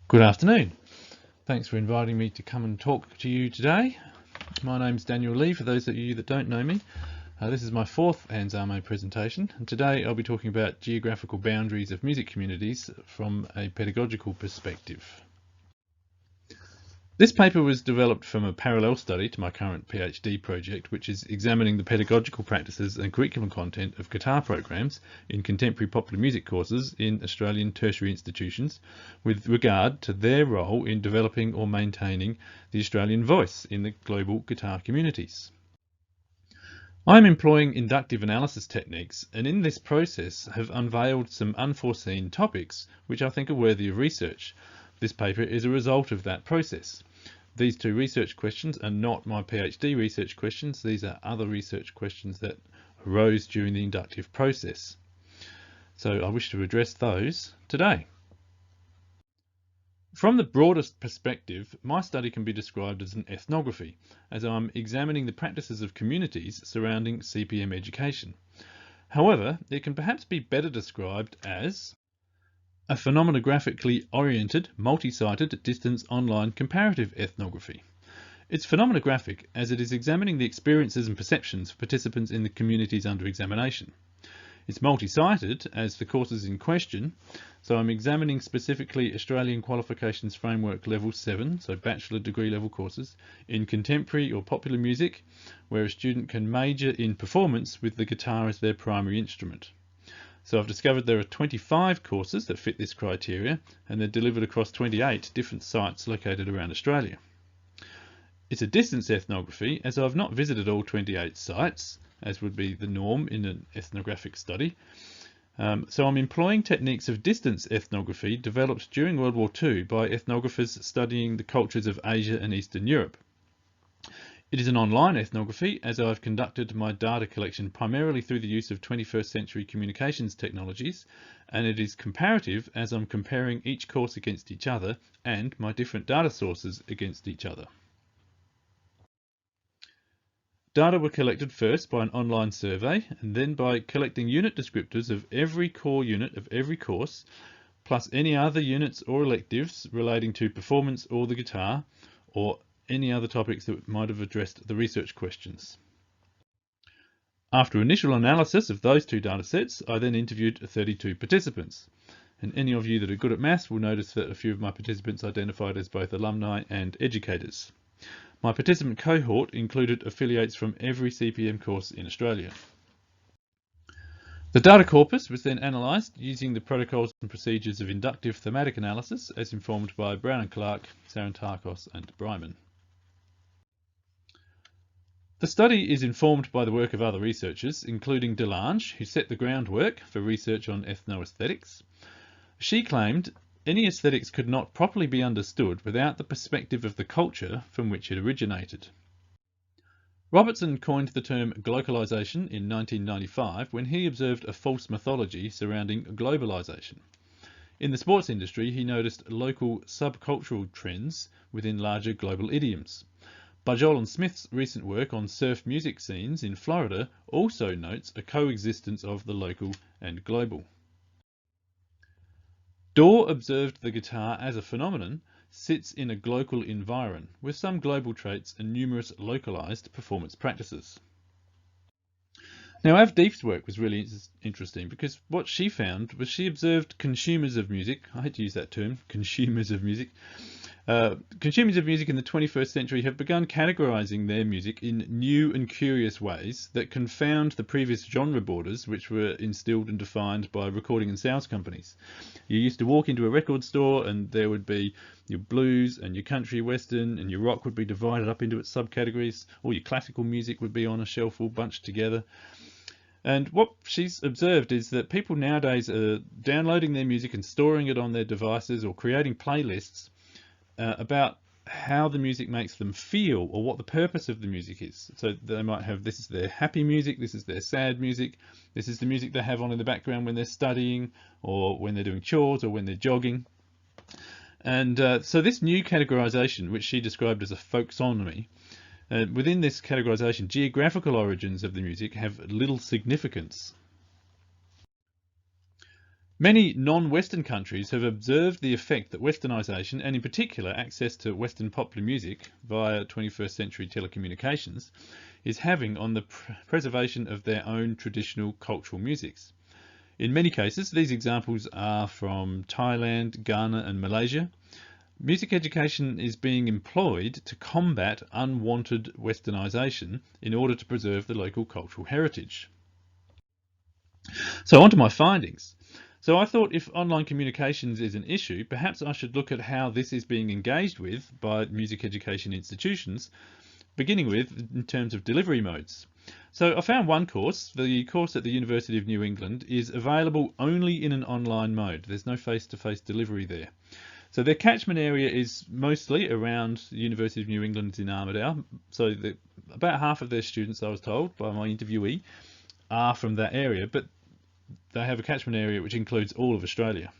Good afternoon. Thanks for inviting me to come and talk to you today. My name's Daniel Lee, for those of you that don't know me. This is my fourth ANZARME presentation, and today I'll be talking about geographical boundaries of music communities from a pedagogical perspective. This paper was developed from a parallel study to my current PhD project, which is examining the pedagogical practices and curriculum content of guitar programs in contemporary popular music courses in Australian tertiary institutions with regard to their role in developing or maintaining the Australian voice in the global guitar communities. I'm employing inductive analysis techniques, and in this process have unveiled some unforeseen topics which I think are worthy of research. This paper is a result of that process. These two research questions are not my PhD research questions. These are other research questions that arose during the inductive process. So I wish to address those today. From the broadest perspective, my study can be described as an ethnography, as I'm examining the practices of communities surrounding CPM education. However, it can perhaps be better described as a phenomeноgraphically oriented, multi-sited, distance online comparative ethnography. It's phenomenographic as it is examining the experiences and perceptions of participants in the communities under examination. It's multi-sited as the courses in question, so I'm examining specifically Australian Qualifications Framework Level 7, so bachelor degree level courses, in contemporary or popular music, where a student can major in performance with the guitar as their primary instrument. So I've discovered there are 25 courses that fit this criteria, and they're delivered across 28 different sites located around Australia. It's a distance ethnography, as I've not visited all 28 sites, as would be the norm in an ethnographic study. So I'm employing techniques of distance ethnography developed during World War II by ethnographers studying the cultures of Asia and Eastern Europe. It is an online ethnography, as I've conducted my data collection primarily through the use of 21st century communications technologies, and it is comparative as I'm comparing each course against each other and my different data sources against each other. Data were collected first by an online survey and then by collecting unit descriptors of every core unit of every course, plus any other units or electives relating to performance or the guitar, or any other topics that might have addressed the research questions. After initial analysis of those two data sets, I then interviewed 32 participants. And any of you that are good at maths will notice that a few of my participants identified as both alumni and educators. My participant cohort included affiliates from every CPM course in Australia. The data corpus was then analysed using the protocols and procedures of inductive thematic analysis as informed by Brown and Clark, Sarantakos and Bryman. The study is informed by the work of other researchers, including Delange, who set the groundwork for research on ethnoaesthetics. She claimed any aesthetics could not properly be understood without the perspective of the culture from which it originated. Robertson coined the term glocalization in 1995 when he observed a false mythology surrounding globalization. In the sports industry, he noticed local subcultural trends within larger global idioms. Bajol and Smith's recent work on surf music scenes in Florida also notes a coexistence of the local and global. Dorr observed the guitar as a phenomenon sits in a global environ with some global traits and numerous localized performance practices. Now, Avdeep's work was really interesting because what she found was she observed consumers of music, I hate to use that term, consumers of music. Consumers of music in the 21st century have begun categorizing their music in new and curious ways that confound the previous genre borders which were instilled and defined by recording and sales companies. You used to walk into a record store and there would be your blues and your country western, and your rock would be divided up into its subcategories, or your classical music would be on a shelf all bunched together. And what she's observed is that people nowadays are downloading their music and storing it on their devices or creating playlists about how the music makes them feel or what the purpose of the music is. So they might have, this is their happy music, this is their sad music, this is the music they have on in the background when they're studying or when they're doing chores or when they're jogging. And so this new categorization, which she described as a folksonomy, within this categorization, geographical origins of the music have little significance. Many non-Western countries have observed the effect that Westernisation, and in particular access to Western popular music via 21st century telecommunications, is having on the preservation of their own traditional cultural musics. In many cases, these examples are from Thailand, Ghana and Malaysia. Music education is being employed to combat unwanted Westernisation in order to preserve the local cultural heritage. So on to my findings. So I thought if online communications is an issue, perhaps I should look at how this is being engaged with by music education institutions, beginning with in terms of delivery modes. So I found one course, the course at the University of New England, is available only in an online mode. There's no face-to-face delivery there. So their catchment area is mostly around the University of New England in Armidale. So about half of their students, I was told by my interviewee, are from that area, but they have a catchment area which includes all of Australia.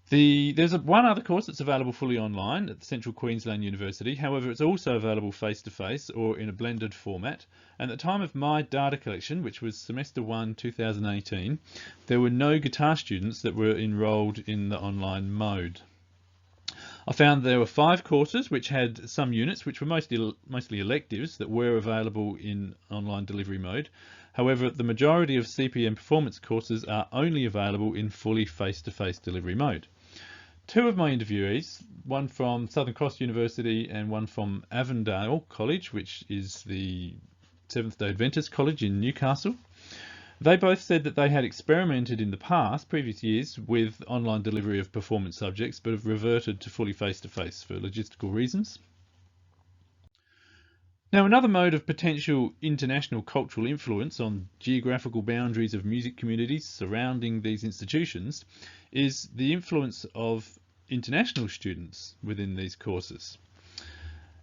There's one other course that's available fully online at the Central Queensland University. However, it's also available face-to-face or in a blended format. And at the time of my data collection, which was semester 1, 2018, there were no guitar students that were enrolled in the online mode. I found there were 5 courses which had some units which were mostly electives that were available in online delivery mode. However, the majority of CPM performance courses are only available in fully face-to-face delivery mode. 2 of my interviewees, one from Southern Cross University and one from Avondale College, which is the Seventh-day Adventist College in Newcastle, they both said that they had experimented in the previous years, with online delivery of performance subjects, but have reverted to fully face-to-face for logistical reasons. Now, another mode of potential international cultural influence on geographical boundaries of music communities surrounding these institutions is the influence of international students within these courses.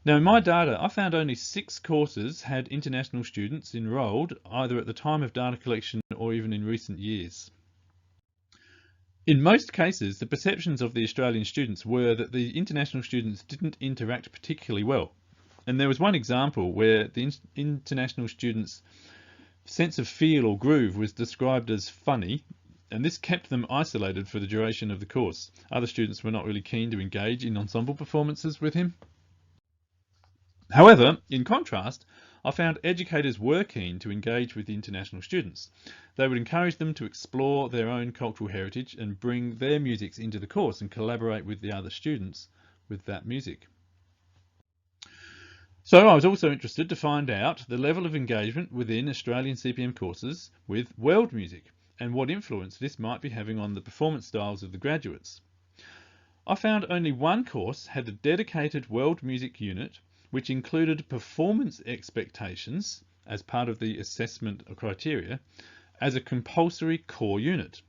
Now, in my data, I found only 6 courses had international students enrolled, either at the time of data collection or even in recent years. In most cases, the perceptions of the Australian students were that the international students didn't interact particularly well. And there was one example where the international students' sense of feel or groove was described as funny, and this kept them isolated for the duration of the course. Other students were not really keen to engage in ensemble performances with him. However, in contrast, I found educators were keen to engage with the international students. They would encourage them to explore their own cultural heritage and bring their musics into the course and collaborate with the other students with that music. So I was also interested to find out the level of engagement within Australian CPM courses with world music and what influence this might be having on the performance styles of the graduates. I found only one course had a dedicated world music unit which included performance expectations as part of the assessment criteria as a compulsory core unit.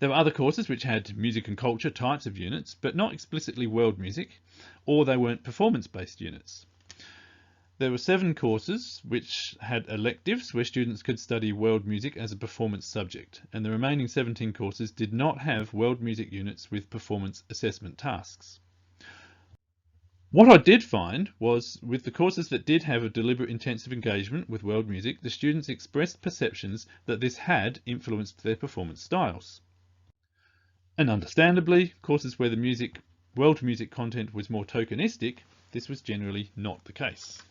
There were other courses which had music and culture types of units, but not explicitly world music, or they weren't performance-based units. There were 7 courses which had electives where students could study world music as a performance subject, and the remaining 17 courses did not have world music units with performance assessment tasks. What I did find was, with the courses that did have a deliberate intensive engagement with world music, the students expressed perceptions that this had influenced their performance styles. And understandably, courses where the world music content was more tokenistic, this was generally not the case.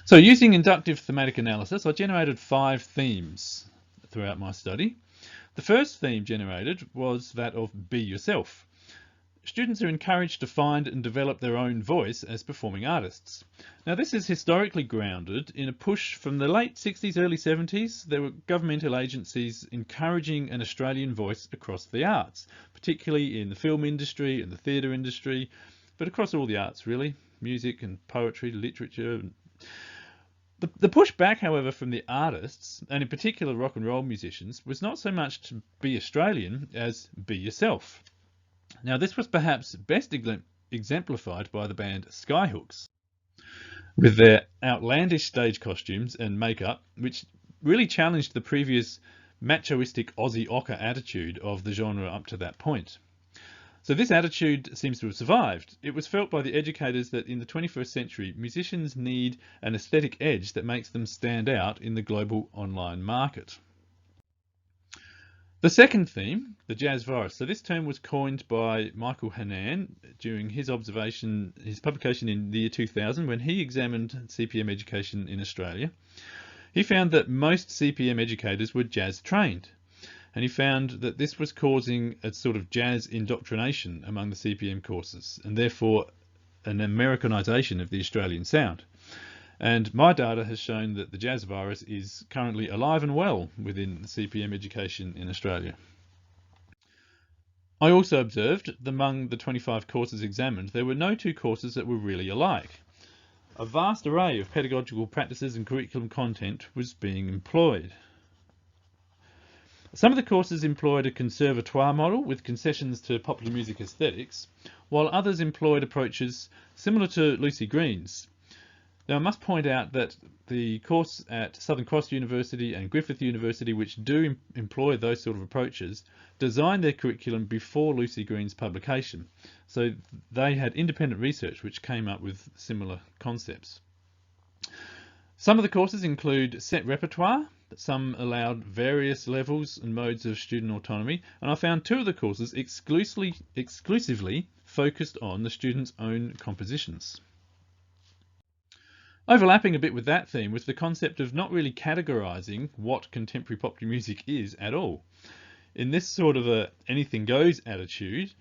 So using inductive thematic analysis, I generated 5 themes throughout my study. The first theme generated was that of be yourself. Students are encouraged to find and develop their own voice as performing artists. Now, this is historically grounded in a push from the late 60s, early 70s. There were governmental agencies encouraging an Australian voice across the arts, particularly in the film industry and the theatre industry, but across all the arts really, music and poetry, literature. The pushback, however, from the artists, and in particular rock and roll musicians, was not so much to be Australian as be yourself. Now, this was perhaps best exemplified by the band Skyhooks, with their outlandish stage costumes and makeup, which really challenged the previous machoistic Aussie ochre attitude of the genre up to that point. So this attitude seems to have survived. It was felt by the educators that in the 21st century, musicians need an aesthetic edge that makes them stand out in the global online market. The second theme, the jazz virus. So this term was coined by Michael Hanan during his publication in the year 2000 when he examined CPM education in Australia. He found that most CPM educators were jazz trained, and he found that this was causing a sort of jazz indoctrination among the CPM courses, and therefore an Americanization of the Australian sound. And my data has shown that the jazz virus is currently alive and well within CPM education in Australia. I also observed that among the 25 courses examined, there were no two courses that were really alike. A vast array of pedagogical practices and curriculum content was being employed. Some of the courses employed a conservatoire model with concessions to popular music aesthetics, while others employed approaches similar to Lucy Green's. Now, I must point out that the course at Southern Cross University and Griffith University, which do employ those sort of approaches, designed their curriculum before Lucy Green's publication. So they had independent research which came up with similar concepts. Some of the courses include set repertoire. Some allowed various levels and modes of student autonomy, and I found two of the courses exclusively focused on the students' own compositions. Overlapping a bit with that theme was the concept of not really categorising what contemporary popular music is at all. In this sort of a anything goes attitude,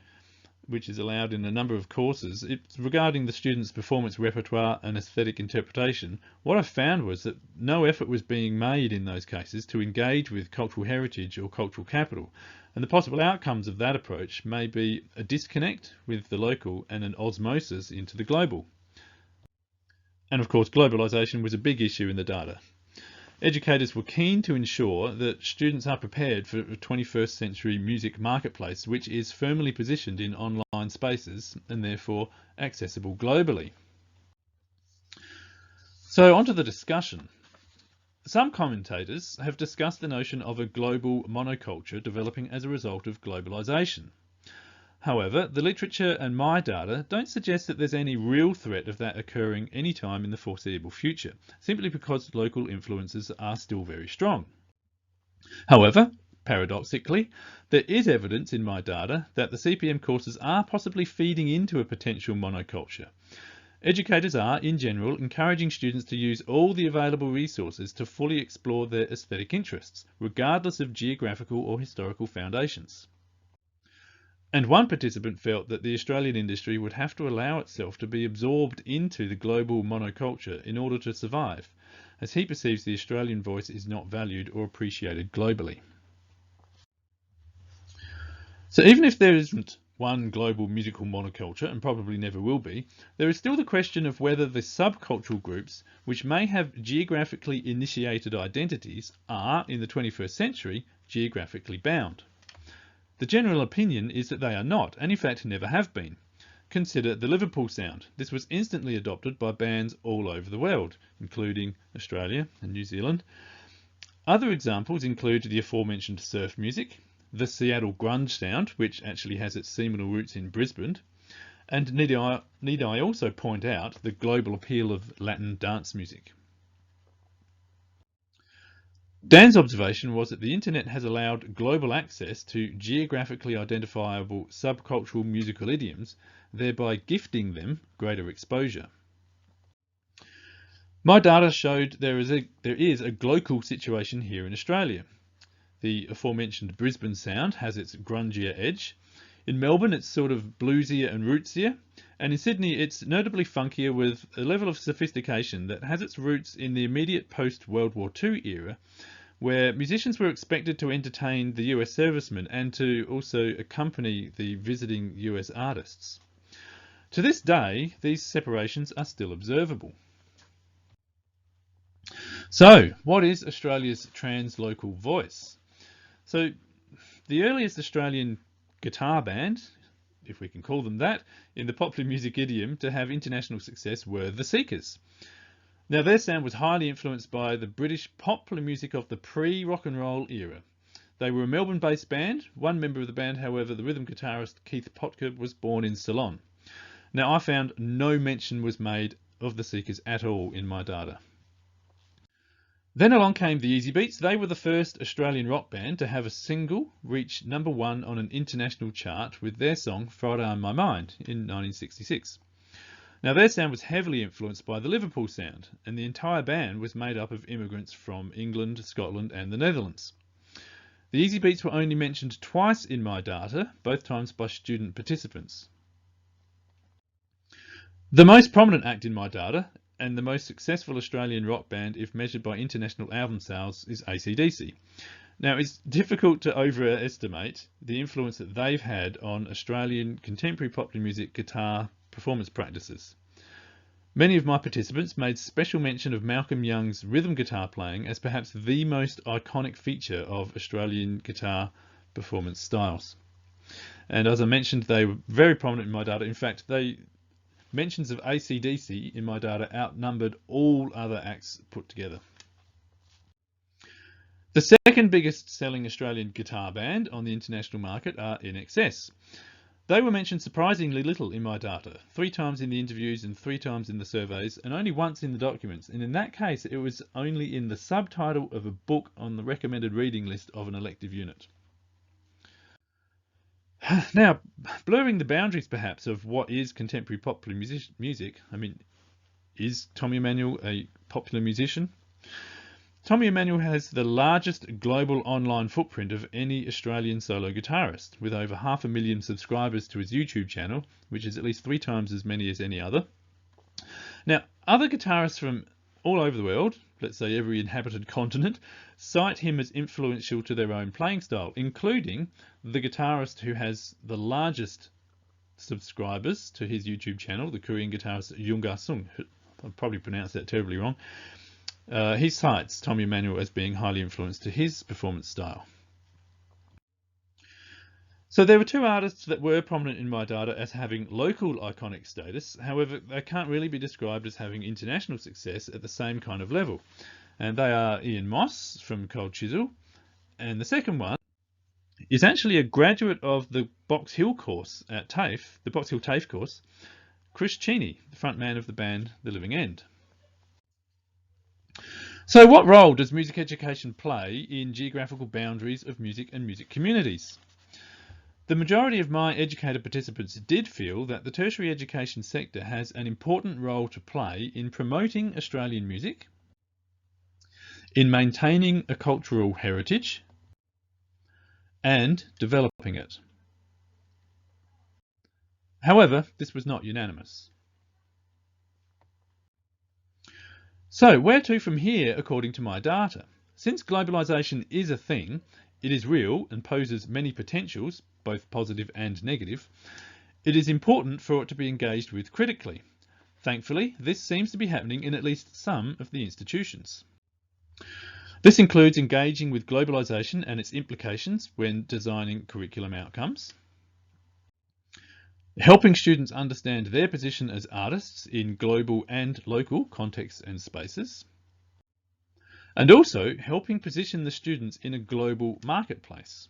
which is allowed in a number of courses, it's regarding the students' performance repertoire and aesthetic interpretation. What I found was that no effort was being made in those cases to engage with cultural heritage or cultural capital, and the possible outcomes of that approach may be a disconnect with the local and an osmosis into the global. And of course, globalisation was a big issue in the data. Educators were keen to ensure that students are prepared for a 21st century music marketplace, which is firmly positioned in online spaces and therefore accessible globally. So onto the discussion. Some commentators have discussed the notion of a global monoculture developing as a result of globalisation. However, the literature and my data don't suggest that there's any real threat of that occurring any time in the foreseeable future, simply because local influences are still very strong. However, paradoxically, there is evidence in my data that the CPM courses are possibly feeding into a potential monoculture. Educators are, in general, encouraging students to use all the available resources to fully explore their aesthetic interests, regardless of geographical or historical foundations. And one participant felt that the Australian industry would have to allow itself to be absorbed into the global monoculture in order to survive, as he perceives the Australian voice is not valued or appreciated globally. So even if there isn't one global musical monoculture, and probably never will be, there is still the question of whether the subcultural groups, which may have geographically initiated identities, are, in the 21st century, geographically bound. The general opinion is that they are not, and in fact never have been. Consider the Liverpool sound. This was instantly adopted by bands all over the world, including Australia and New Zealand. Other examples include the aforementioned surf music, the Seattle grunge sound, which actually has its seminal roots in Brisbane, and need I also point out the global appeal of Latin dance music. Dan's observation was that the internet has allowed global access to geographically identifiable subcultural musical idioms, thereby gifting them greater exposure. My data showed there is a global situation here in Australia. The aforementioned Brisbane sound has its grungier edge. In Melbourne, it's sort of bluesier and rootsier, and in Sydney, it's notably funkier with a level of sophistication that has its roots in the immediate post-World War II era, where musicians were expected to entertain the US servicemen and to also accompany the visiting US artists. To this day, these separations are still observable. So, what is Australia's translocal voice? So, the earliest Australian guitar band, if we can call them that, in the popular music idiom to have international success were the Seekers. Now, their sound was highly influenced by the British popular music of the pre-rock and roll era. They were a Melbourne-based band. One member of the band, however, the rhythm guitarist Keith Potker, was born in Ceylon. Now, I found no mention was made of the Seekers at all in my data. Then along came the Easy Beats. They were the first Australian rock band to have a single reach #1 on an international chart with their song Friday on My Mind in 1966. Now their sound was heavily influenced by the Liverpool sound, and the entire band was made up of immigrants from England, Scotland and the Netherlands. The Easy Beats were only mentioned twice in my data, both times by student participants. The most prominent act in my data, and the most successful Australian rock band if measured by international album sales, is AC/DC. Now it's difficult to overestimate the influence that they've had on Australian contemporary popular music guitar performance practices. Many of my participants made special mention of Malcolm Young's rhythm guitar playing as perhaps the most iconic feature of Australian guitar performance styles. And as I mentioned, they were very prominent in my data. In fact, mentions of AC/DC in my data outnumbered all other acts put together. The second biggest selling Australian guitar band on the international market are INXS. They were mentioned surprisingly little in my data, 3 times in the interviews and 3 times in the surveys, and only once in the documents. And in that case, it was only in the subtitle of a book on the recommended reading list of an elective unit. Now, blurring the boundaries perhaps of what is contemporary popular music, I mean, is Tommy Emmanuel a popular musician? Tommy Emmanuel has the largest global online footprint of any Australian solo guitarist, with over 500,000 subscribers to his YouTube channel, which is at least 3 times as many as any other. Now, other guitarists from all over the world, let's say every inhabited continent, cite him as influential to their own playing style, including the guitarist who has the largest subscribers to his YouTube channel, the Korean guitarist Yoonga Sung. I'll probably pronounce that terribly wrong. He cites Tommy Emmanuel as being highly influenced to his performance style. So there were 2 artists that were prominent in my data as having local iconic status. However, they can't really be described as having international success at the same kind of level. And they are Ian Moss from Cold Chisel, and the second one is actually a graduate of the Box Hill course at TAFE, the Box Hill TAFE course, Chris Cheney, the front man of the band The Living End. So what role does music education play in geographical boundaries of music and music communities? The majority of my educated participants did feel that the tertiary education sector has an important role to play in promoting Australian music, in maintaining a cultural heritage, and developing it. However, this was not unanimous. So where to from here according to my data? Since globalisation is a thing, it is real and poses many potentials, both positive and negative, it is important for it to be engaged with critically. Thankfully, this seems to be happening in at least some of the institutions. This includes engaging with globalisation and its implications when designing curriculum outcomes, helping students understand their position as artists in global and local contexts and spaces, and also helping position the students in a global marketplace.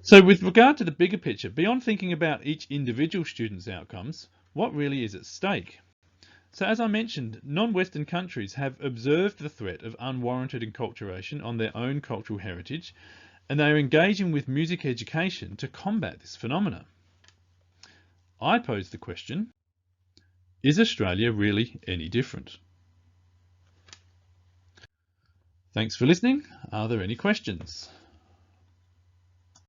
So with regard to the bigger picture, beyond thinking about each individual student's outcomes, what really is at stake? So as I mentioned, non-Western countries have observed the threat of unwarranted enculturation on their own cultural heritage, and they are engaging with music education to combat this phenomenon. I pose the question, is Australia really any different? Thanks for listening. Are there any questions?